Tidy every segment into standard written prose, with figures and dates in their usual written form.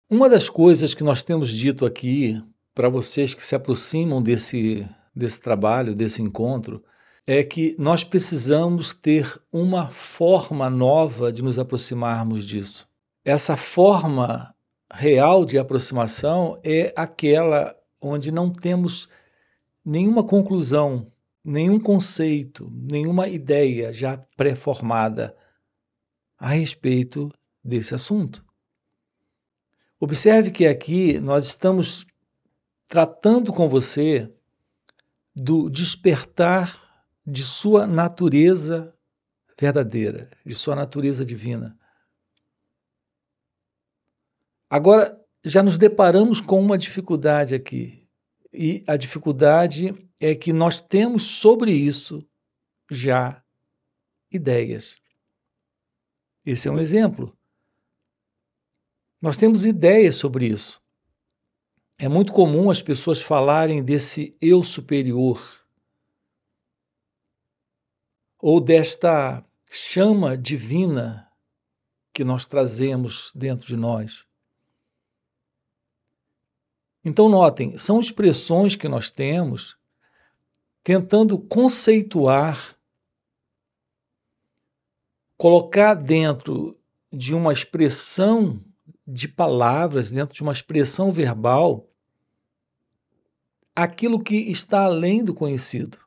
Uma das coisas que nós temos dito aqui para vocês que se aproximam desse trabalho, desse encontro, é que nós precisamos ter uma forma nova de nos aproximarmos disso. Essa forma real de aproximação é aquela onde não temos nenhuma conclusão, nenhum conceito, nenhuma ideia já pré-formada a respeito desse assunto. Observe que aqui nós estamos tratando com você do despertar de sua natureza verdadeira, de sua natureza divina. Agora, já nos deparamos com uma dificuldade aqui, e a dificuldade é que nós temos sobre isso já ideias. Esse é um exemplo. Nós temos ideias sobre isso. É muito comum as pessoas falarem desse eu superior, ou desta chama divina que nós trazemos dentro de nós. Então, notem, são expressões que nós temos tentando conceituar, colocar dentro de uma expressão de palavras, dentro de uma expressão verbal, aquilo que está além do conhecido.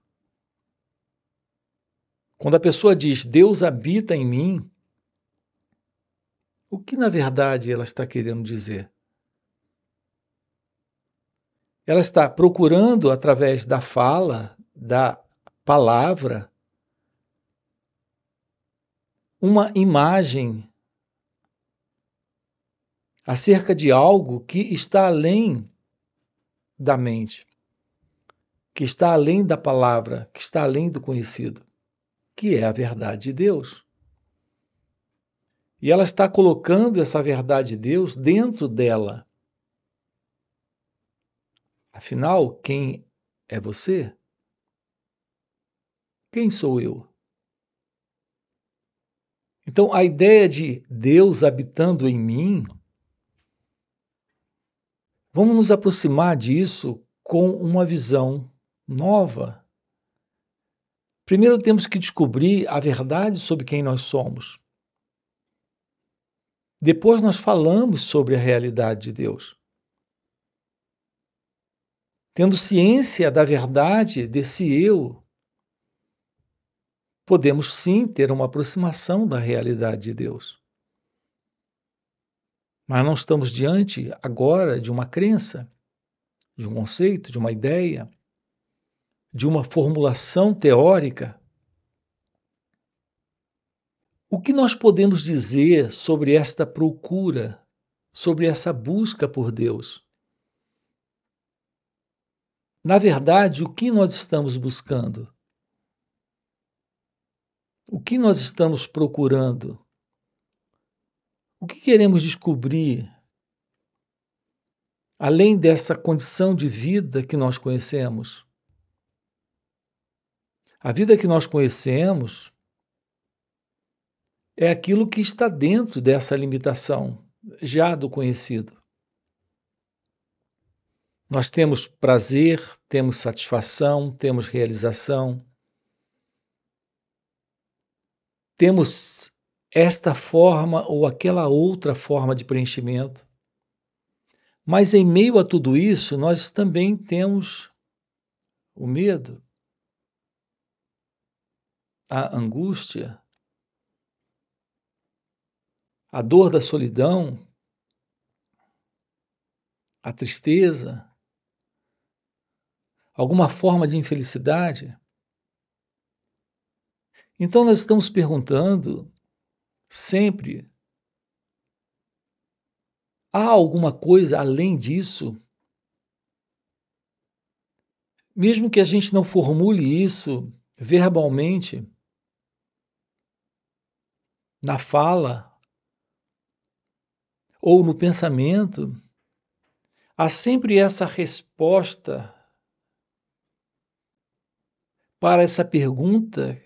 Quando a pessoa diz Deus habita em mim, o que na verdade ela está querendo dizer? Ela está procurando, através da fala, da palavra, uma imagem acerca de algo que está além da mente, que está além da palavra, que está além do conhecido, que é a verdade de Deus. E ela está colocando essa verdade de Deus dentro dela. Afinal, quem é você? Quem sou eu? Então, a ideia de Deus habitando em mim, vamos nos aproximar disso com uma visão nova. Primeiro temos que descobrir a verdade sobre quem nós somos. Depois nós falamos sobre a realidade de Deus. Tendo ciência da verdade desse eu, podemos sim ter uma aproximação da realidade de Deus. Mas não estamos diante agora de uma crença, de um conceito, de uma ideia, de uma formulação teórica. O que nós podemos dizer sobre esta procura, sobre essa busca por Deus? Na verdade, o que nós estamos buscando? O que nós estamos procurando? O que queremos descobrir, além dessa condição de vida que nós conhecemos? A vida que nós conhecemos é aquilo que está dentro dessa limitação, já do conhecido. Nós temos prazer, temos satisfação, temos realização. Temos esta forma ou aquela outra forma de preenchimento. Mas em meio a tudo isso, nós também temos o medo, a angústia, a dor da solidão, a tristeza, alguma forma de infelicidade. Então nós estamos perguntando sempre: há alguma coisa além disso? Mesmo que a gente não formule isso verbalmente, na fala ou no pensamento, há sempre essa resposta para essa pergunta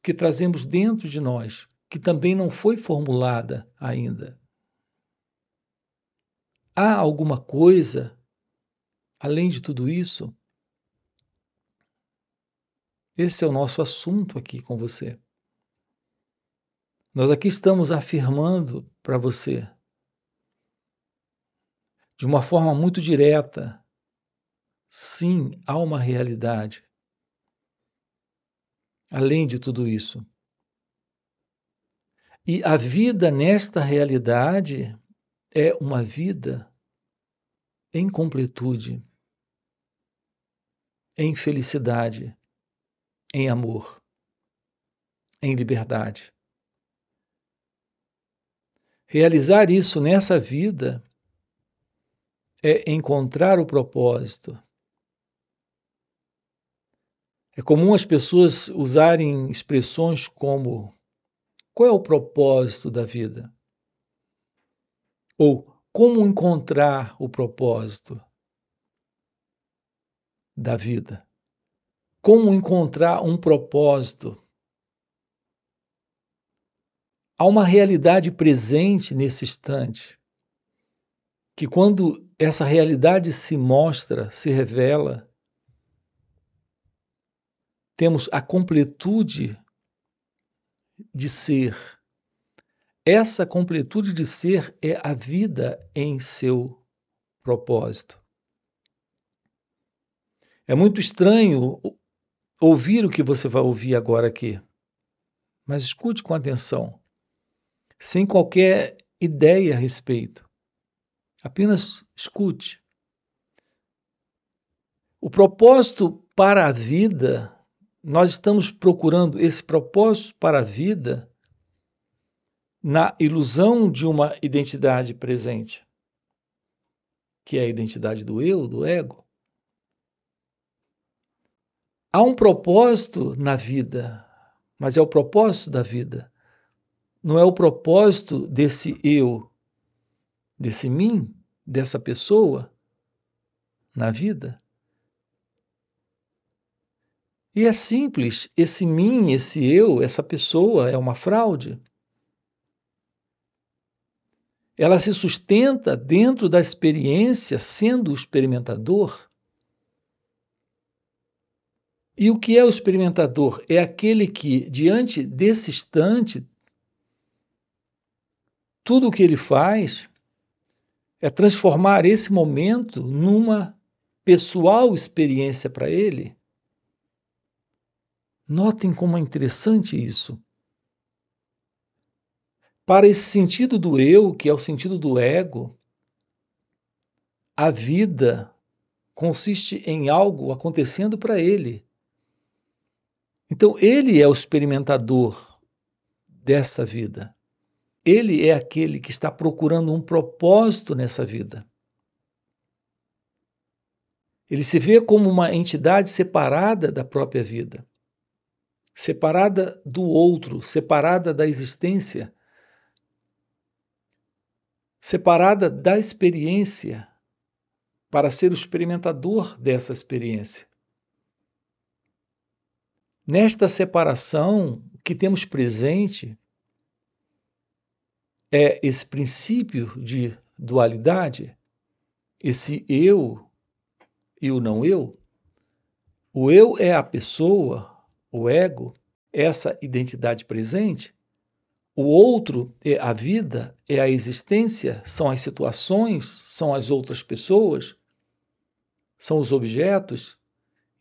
que trazemos dentro de nós, que também não foi formulada ainda. Há alguma coisa além de tudo isso? Esse é o nosso assunto aqui com você. Nós aqui estamos afirmando para você, de uma forma muito direta, sim, há uma realidade além de tudo isso. E a vida nesta realidade é uma vida em completude, em felicidade, em amor, em liberdade. Realizar isso nessa vida é encontrar o propósito. É comum as pessoas usarem expressões como: qual é o propósito da vida? Ou como encontrar o propósito da vida? Como encontrar um propósito? Há uma realidade presente nesse instante, que quando essa realidade se mostra, se revela, temos a completude de ser. Essa completude de ser é a vida em seu propósito. É muito estranho ouvir o que você vai ouvir agora aqui, mas escute com atenção, sem qualquer ideia a respeito. Apenas escute. O propósito para a vida, nós estamos procurando esse propósito para a vida na ilusão de uma identidade presente, que é a identidade do eu, do ego. Há um propósito na vida, mas é o propósito da vida. Não é o propósito desse eu, desse mim, dessa pessoa na vida. E é simples, esse mim, esse eu, essa pessoa é uma fraude. Ela se sustenta dentro da experiência, sendo o experimentador. E o que é o experimentador? É aquele que, diante desse instante, tudo o que ele faz é transformar esse momento numa pessoal experiência para ele. Notem como é interessante isso. Para esse sentido do eu, que é o sentido do ego, a vida consiste em algo acontecendo para ele. Então, ele é o experimentador dessa vida. Ele é aquele que está procurando um propósito nessa vida. Ele se vê como uma entidade separada da própria vida, separada do outro, separada da existência, separada da experiência, para ser o experimentador dessa experiência. Nesta separação, o que temos presente é esse princípio de dualidade, esse eu e o não eu. O eu é a pessoa, o ego, essa identidade presente. O outro é a vida, é a existência, são as situações, são as outras pessoas, são os objetos.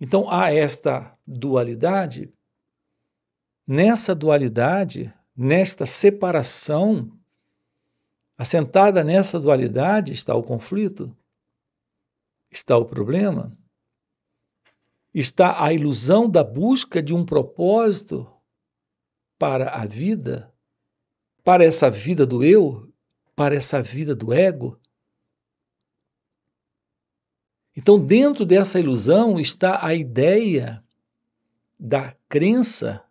Então há esta dualidade. Nessa dualidade, nesta separação, assentada nessa dualidade está o conflito, está o problema, está a ilusão da busca de um propósito para a vida, para essa vida do eu, para essa vida do ego. Então, dentro dessa ilusão está a ideia da crença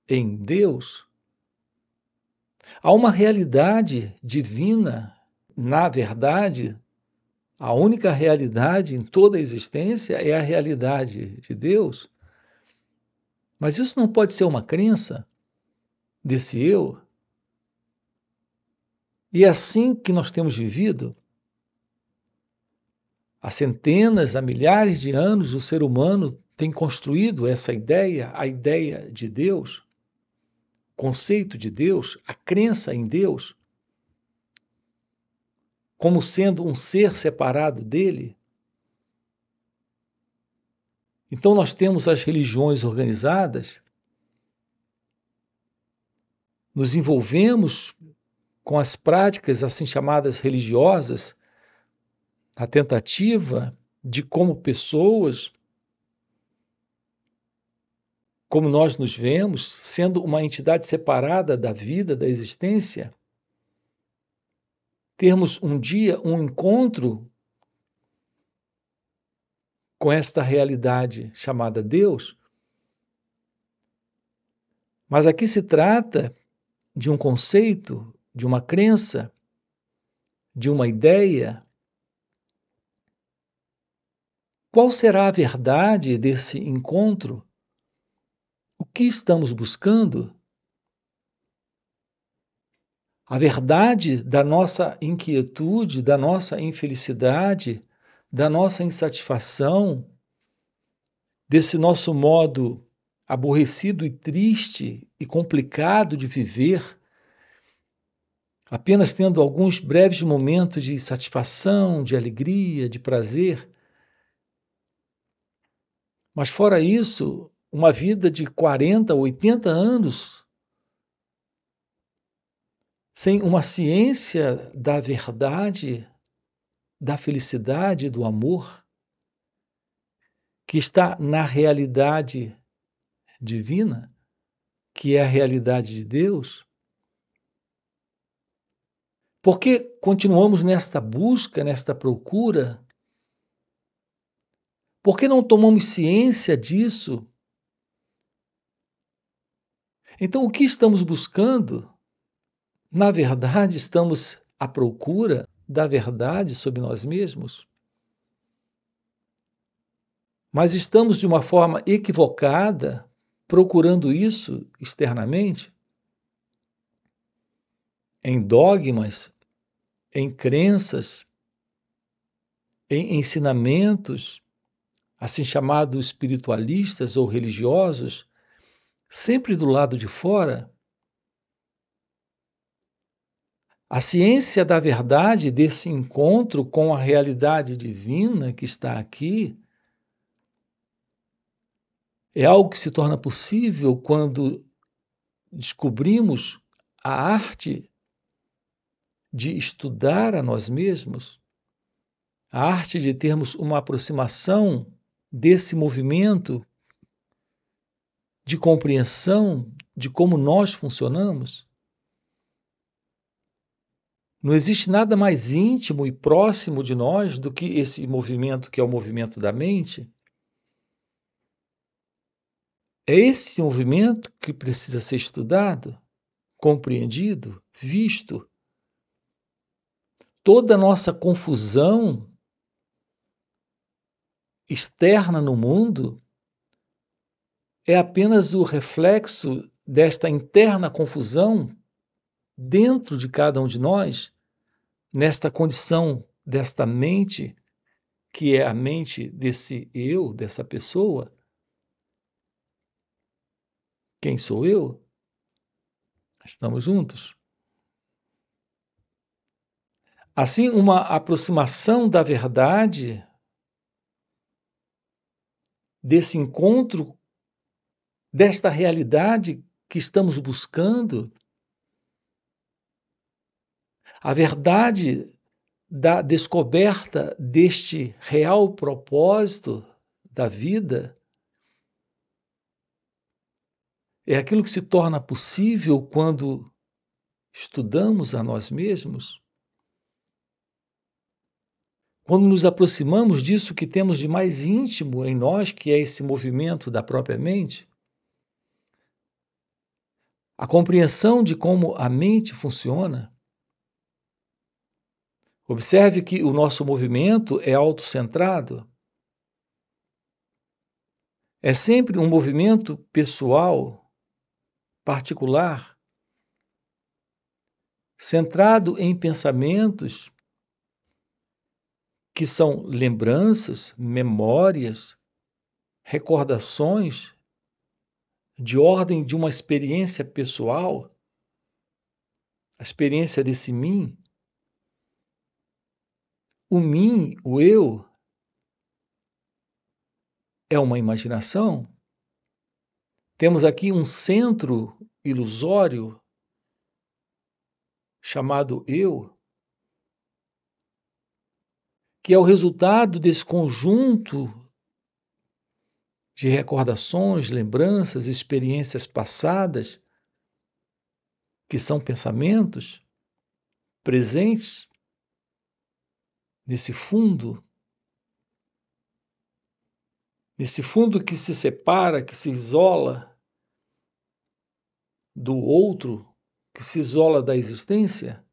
em Deus. Há uma realidade divina, na verdade, a única realidade em toda a existência é a realidade de Deus. Mas isso não pode ser uma crença desse eu. E é assim que nós temos vivido. Há centenas, há milhares de anos, o ser humano tem construído essa ideia, a ideia de Deus, o conceito de Deus, a crença em Deus, como sendo um ser separado dele. Então nós temos as religiões organizadas, nos envolvemos com as práticas assim chamadas religiosas, a tentativa de como pessoas, como nós nos vemos, sendo uma entidade separada da vida, da existência, termos um dia um encontro com esta realidade chamada Deus. Mas aqui se trata de um conceito, de uma crença, de uma ideia. Qual será a verdade desse encontro? O que estamos buscando? A verdade da nossa inquietude, da nossa infelicidade, da nossa insatisfação, desse nosso modo aborrecido e triste e complicado de viver, apenas tendo alguns breves momentos de satisfação, de alegria, de prazer. Mas fora isso, uma vida de 40, 80 anos sem uma ciência da verdade, da felicidade, do amor, que está na realidade divina, que é a realidade de Deus. Por que continuamos nesta busca, nesta procura? Por que não tomamos ciência disso? Então, o que estamos buscando? Na verdade, estamos à procura da verdade sobre nós mesmos, mas estamos de uma forma equivocada procurando isso externamente, em dogmas, em crenças, em ensinamentos, assim chamados espiritualistas ou religiosos, sempre do lado de fora. A ciência da verdade desse encontro com a realidade divina que está aqui é algo que se torna possível quando descobrimos a arte de estudar a nós mesmos, a arte de termos uma aproximação desse movimento de compreensão de como nós funcionamos. Não existe nada mais íntimo e próximo de nós do que esse movimento que é o movimento da mente. É esse movimento que precisa ser estudado, compreendido, visto. Toda a nossa confusão externa no mundo é apenas o reflexo desta interna confusão dentro de cada um de nós, nesta condição desta mente, que é a mente desse eu, dessa pessoa. Quem sou eu? Estamos juntos. Assim, uma aproximação da verdade, desse encontro, desta realidade que estamos buscando, a verdade da descoberta deste real propósito da vida, é aquilo que se torna possível quando estudamos a nós mesmos, quando nos aproximamos disso que temos de mais íntimo em nós, que é esse movimento da própria mente. A compreensão de como a mente funciona. Observe que o nosso movimento é autocentrado. É sempre um movimento pessoal, particular, centrado em pensamentos que são lembranças, memórias, recordações de ordem de uma experiência pessoal, a experiência desse mim. O mim, o eu, é uma imaginação. Temos aqui um centro ilusório chamado eu, que é o resultado desse conjunto de recordações, lembranças, experiências passadas, que são pensamentos presentes nesse fundo que se separa, que se isola do outro, que se isola da existência.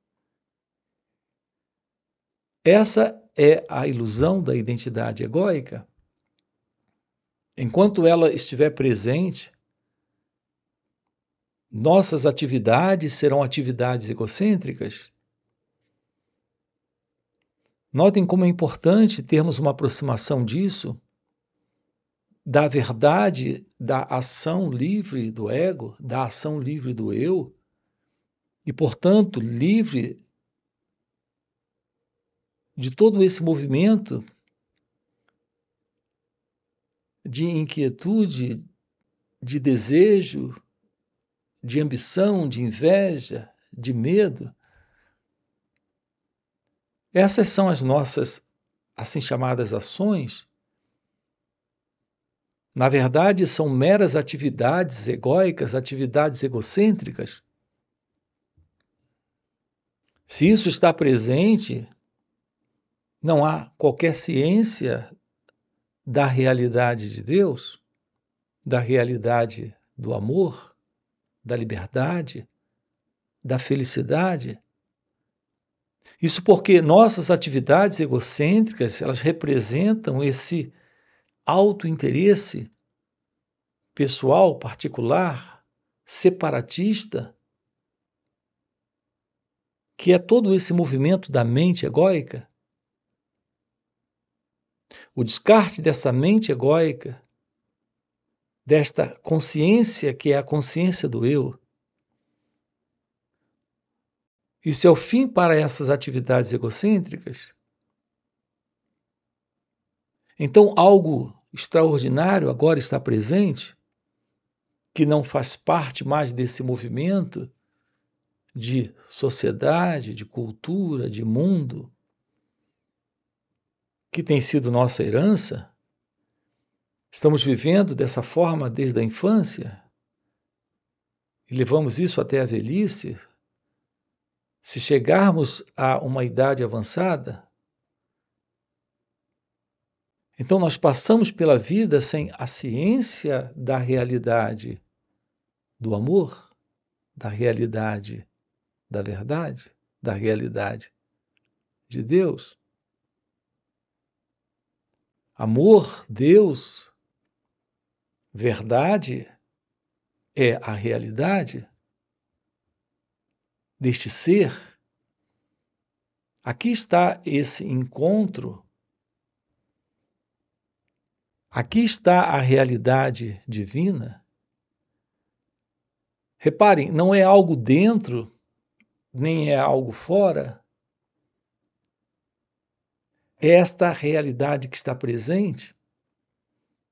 Essa é a ilusão da identidade egóica. Enquanto ela estiver presente, nossas atividades serão atividades egocêntricas. Notem como é importante termos uma aproximação disso, da verdade da ação livre do ego, da ação livre do eu, e, portanto, livre de todo esse movimento de inquietude, de desejo, de ambição, de inveja, de medo. Essas são as nossas, assim chamadas, ações. Na verdade, são meras atividades egóicas, atividades egocêntricas. Se isso está presente, não há qualquer ciência da realidade de Deus, da realidade do amor, da liberdade, da felicidade. Isso porque nossas atividades egocêntricas, elas representam esse autointeresse pessoal, particular, separatista, que é todo esse movimento da mente egóica. O descarte dessa mente egóica, desta consciência que é a consciência do eu, isso é o fim para essas atividades egocêntricas. Então, algo extraordinário agora está presente, que não faz parte mais desse movimento de sociedade, de cultura, de mundo, que tem sido nossa herança. Estamos vivendo dessa forma desde a infância e levamos isso até a velhice. Se chegarmos a uma idade avançada, então nós passamos pela vida sem a ciência da realidade do amor, da realidade da verdade, da realidade de Deus. Amor, Deus, verdade é a realidade deste ser. Aqui está esse encontro. Aqui está a realidade divina. Reparem, não é algo dentro, nem é algo fora. É esta realidade que está presente,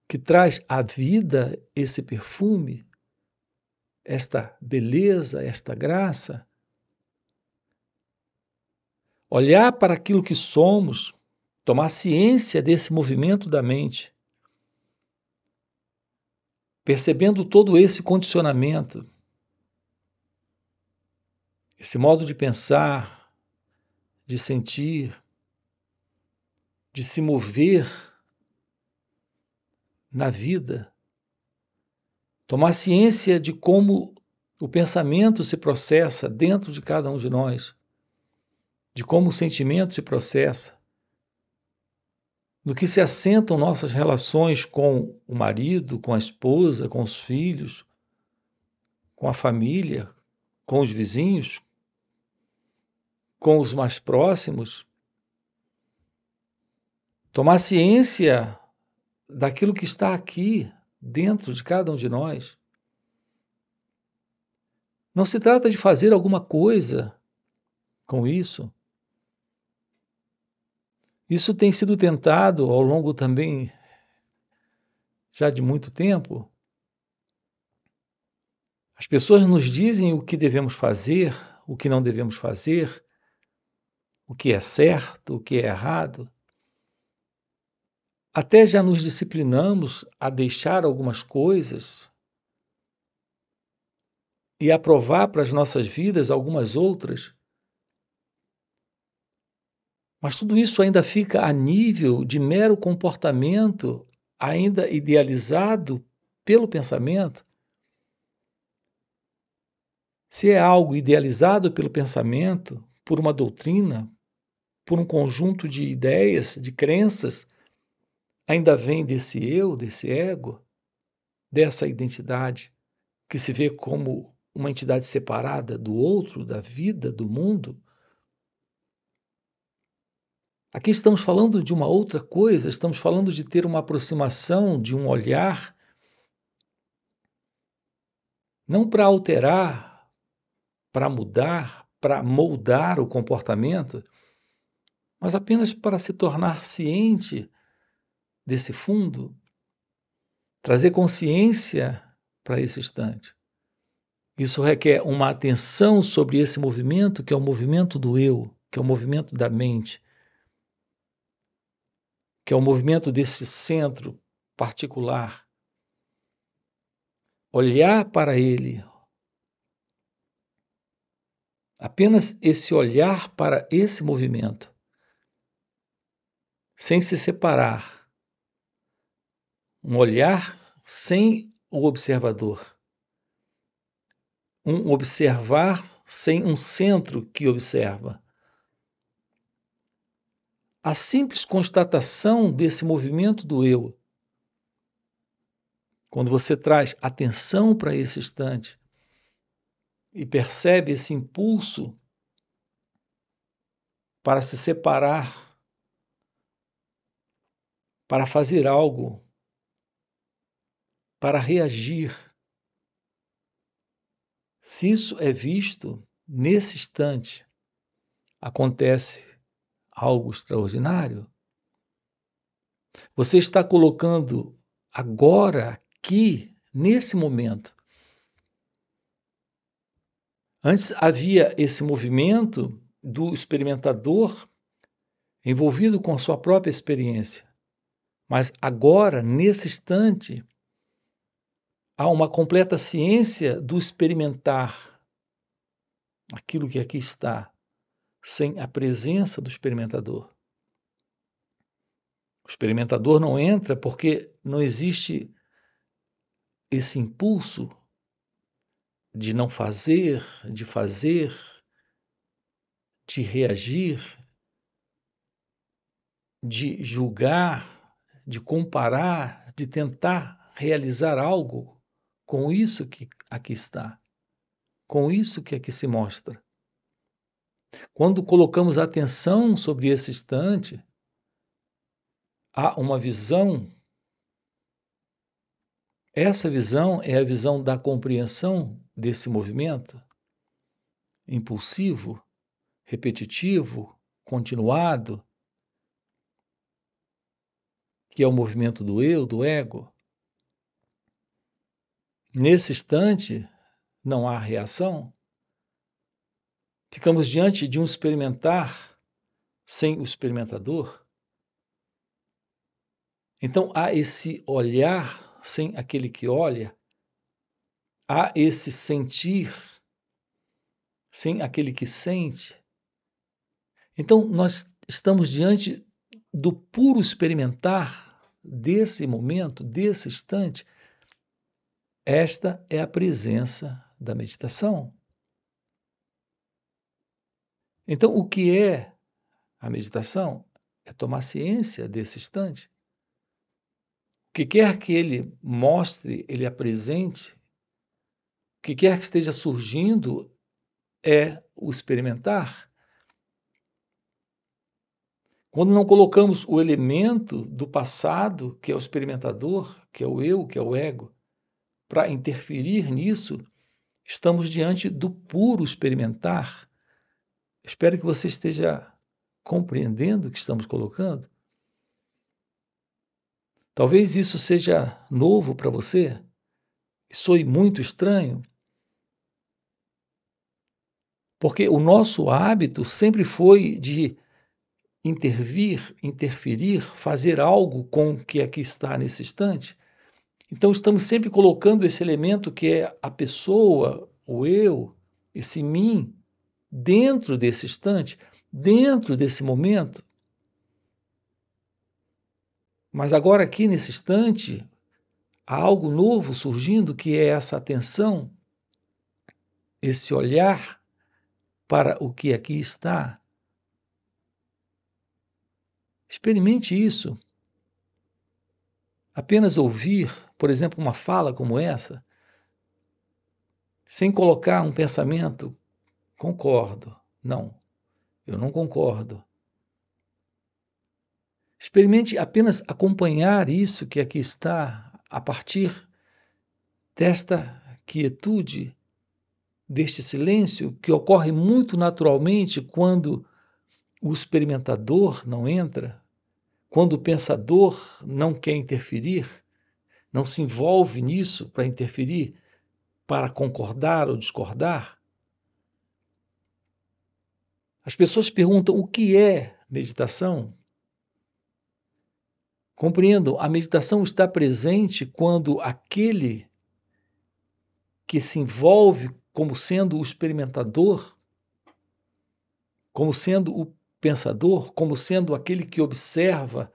que traz à vida esse perfume, esta beleza, esta graça. Olhar para aquilo que somos, tomar ciência desse movimento da mente, percebendo todo esse condicionamento, esse modo de pensar, de sentir, de se mover na vida, tomar ciência de como o pensamento se processa dentro de cada um de nós, de como o sentimento se processa, no que se assentam nossas relações com o marido, com a esposa, com os filhos, com a família, com os vizinhos, com os mais próximos. Tomar ciência daquilo que está aqui dentro de cada um de nós. Não se trata de fazer alguma coisa com isso. Isso tem sido tentado ao longo também já de muito tempo. As pessoas nos dizem o que devemos fazer, o que não devemos fazer, o que é certo, o que é errado. Até já nos disciplinamos a deixar algumas coisas e aprovar para as nossas vidas algumas outras. Mas tudo isso ainda fica a nível de mero comportamento, ainda idealizado pelo pensamento. Se é algo idealizado pelo pensamento, por uma doutrina, por um conjunto de ideias, de crenças, ainda vem desse eu, desse ego, dessa identidade que se vê como uma entidade separada do outro, da vida, do mundo. Aqui estamos falando de uma outra coisa, estamos falando de ter uma aproximação, de um olhar, não para alterar, para mudar, para moldar o comportamento, mas apenas para se tornar ciente desse fundo, trazer consciência para esse instante. Isso requer uma atenção sobre esse movimento, que é o movimento do eu, que é o movimento da mente, que é o movimento desse centro particular. Olhar para ele, apenas esse olhar para esse movimento, sem se separar. Um olhar sem o observador. Um observar sem um centro que observa. A simples constatação desse movimento do eu, quando você traz atenção para esse instante e percebe esse impulso para se separar, para fazer algo, para reagir. Se isso é visto nesse instante, acontece algo extraordinário. Você está colocando agora, aqui, nesse momento. Antes havia esse movimento do experimentador envolvido com a sua própria experiência. Mas agora, nesse instante, há uma completa ciência do experimentar aquilo que aqui está, sem a presença do experimentador. O experimentador não entra porque não existe esse impulso de não fazer, de reagir, de julgar, de comparar, de tentar realizar algo com isso que aqui está, com isso que aqui se mostra. Quando colocamos atenção sobre esse instante, há uma visão. Essa visão é a visão da compreensão desse movimento impulsivo, repetitivo, continuado, que é o movimento do eu, do ego. Nesse instante, não há reação. Ficamos diante de um experimentar sem o experimentador. Então há esse olhar sem aquele que olha, há esse sentir sem aquele que sente. Então nós estamos diante do puro experimentar desse momento, desse instante. Esta é a presença da meditação. Então, o que é a meditação? É tomar ciência desse instante. O que quer que ele mostre, ele apresente, o que quer que esteja surgindo é o experimentar. Quando não colocamos o elemento do passado, que é o experimentador, que é o eu, que é o ego, para interferir nisso, estamos diante do puro experimentar. Espero que você esteja compreendendo o que estamos colocando. Talvez isso seja novo para você, soe muito estranho, porque o nosso hábito sempre foi de intervir, interferir, fazer algo com o que aqui está nesse instante. Então estamos sempre colocando esse elemento que é a pessoa, o eu, esse mim, dentro desse instante, dentro desse momento. Mas agora aqui nesse instante, há algo novo surgindo que é essa atenção, esse olhar para o que aqui está. Experimente isso. Apenas ouvir, por exemplo, uma fala como essa, sem colocar um pensamento, concordo. Não, eu não concordo. Experimente apenas acompanhar isso que aqui está a partir desta quietude, deste silêncio que ocorre muito naturalmente quando o experimentador não entra, quando o pensador não quer interferir, não se envolve nisso para interferir, para concordar ou discordar. As pessoas perguntam o que é meditação? Compreendam, a meditação está presente quando aquele que se envolve como sendo o experimentador, como sendo o pensador, como sendo aquele que observa,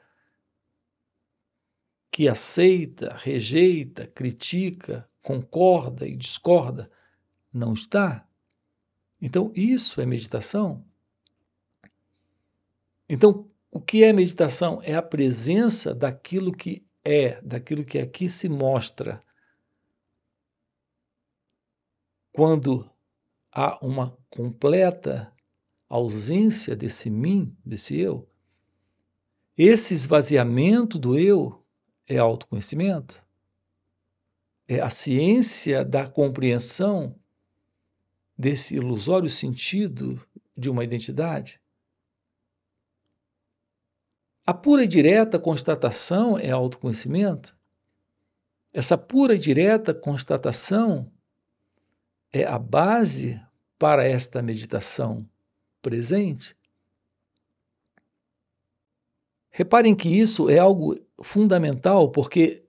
que aceita, rejeita, critica, concorda e discorda, não está. Então, isso é meditação. Então, o que é meditação? É a presença daquilo que é, daquilo que aqui se mostra. Quando há uma completa ausência desse mim, desse eu, esse esvaziamento do eu é autoconhecimento, é a ciência da compreensão desse ilusório sentido de uma identidade. A pura e direta constatação é autoconhecimento. Essa pura e direta constatação é a base para esta meditação presente. Reparem que isso é algo fundamental, porque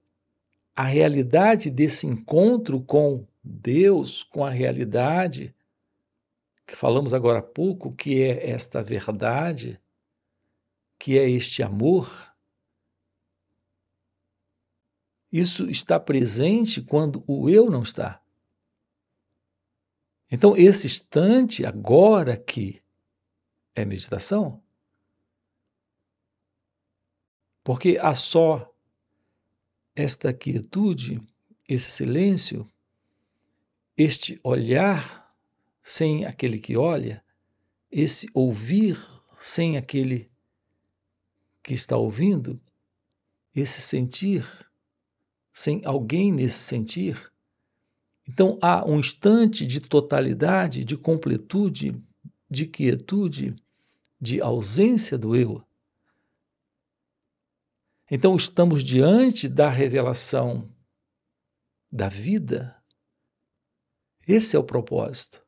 a realidade desse encontro com Deus, com a realidade, que falamos agora há pouco, que é esta verdade, que é este amor, isso está presente quando o eu não está. Então, esse instante, agora aqui, é meditação, porque há só esta quietude, esse silêncio, este olhar sem aquele que olha, esse ouvir sem aquele que está ouvindo, esse sentir sem alguém nesse sentir. Então há um instante de totalidade, de completude, de quietude, de ausência do eu. Então estamos diante da revelação da vida. Esse é o propósito.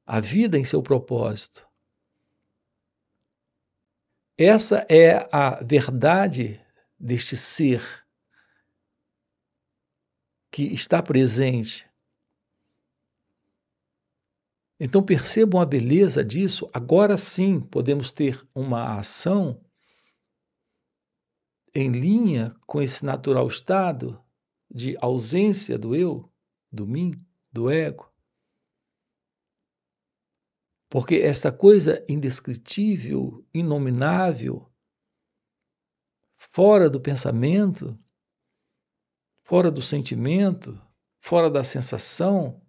A vida em seu propósito. Essa é a verdade deste ser que está presente. Então percebam a beleza disso. Agora sim podemos ter uma ação em linha com esse natural estado de ausência do eu, do mim, do ego. Porque esta coisa indescritível, inominável, fora do pensamento, fora do sentimento, fora da sensação,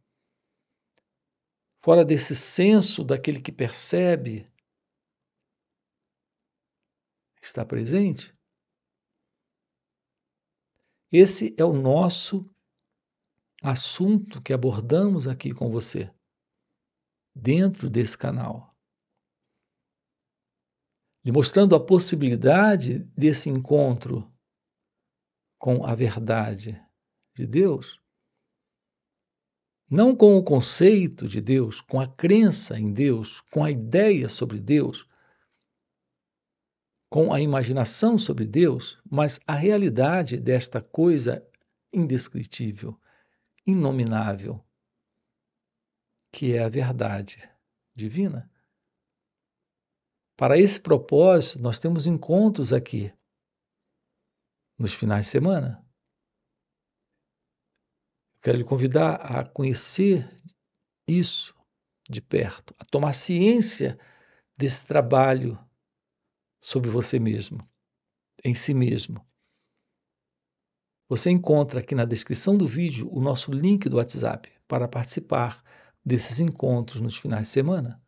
fora desse senso daquele que percebe, está presente? Esse é o nosso assunto que abordamos aqui com você, dentro desse canal. Lhe mostrando a possibilidade desse encontro com a verdade de Deus, não com o conceito de Deus, com a crença em Deus, com a ideia sobre Deus, com a imaginação sobre Deus, mas a realidade desta coisa indescritível, inominável, que é a verdade divina. Para esse propósito, nós temos encontros aqui, nos finais de semana. Quero lhe convidar a conhecer isso de perto, a tomar ciência desse trabalho sobre você mesmo, em si mesmo. Você encontra aqui na descrição do vídeo o nosso link do WhatsApp para participar desses encontros nos finais de semana,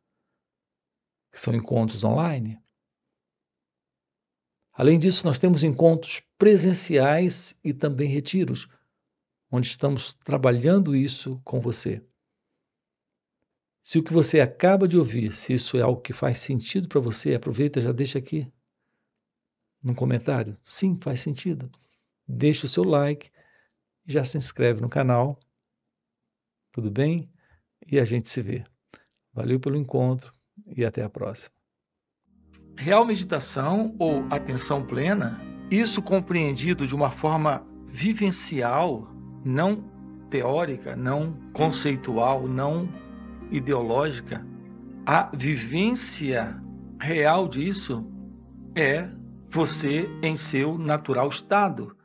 que são encontros online. Além disso, nós temos encontros presenciais e também retiros, onde estamos trabalhando isso com você. Se o que você acaba de ouvir, se isso é algo que faz sentido para você, aproveita e já deixa aqui no comentário. Sim, faz sentido. Deixa o seu like, já se inscreve no canal. Tudo bem? E a gente se vê. Valeu pelo encontro e até a próxima. Real meditação ou atenção plena, isso compreendido de uma forma vivencial, não teórica, não conceitual, não ideológica, a vivência real disso é você em seu natural estado,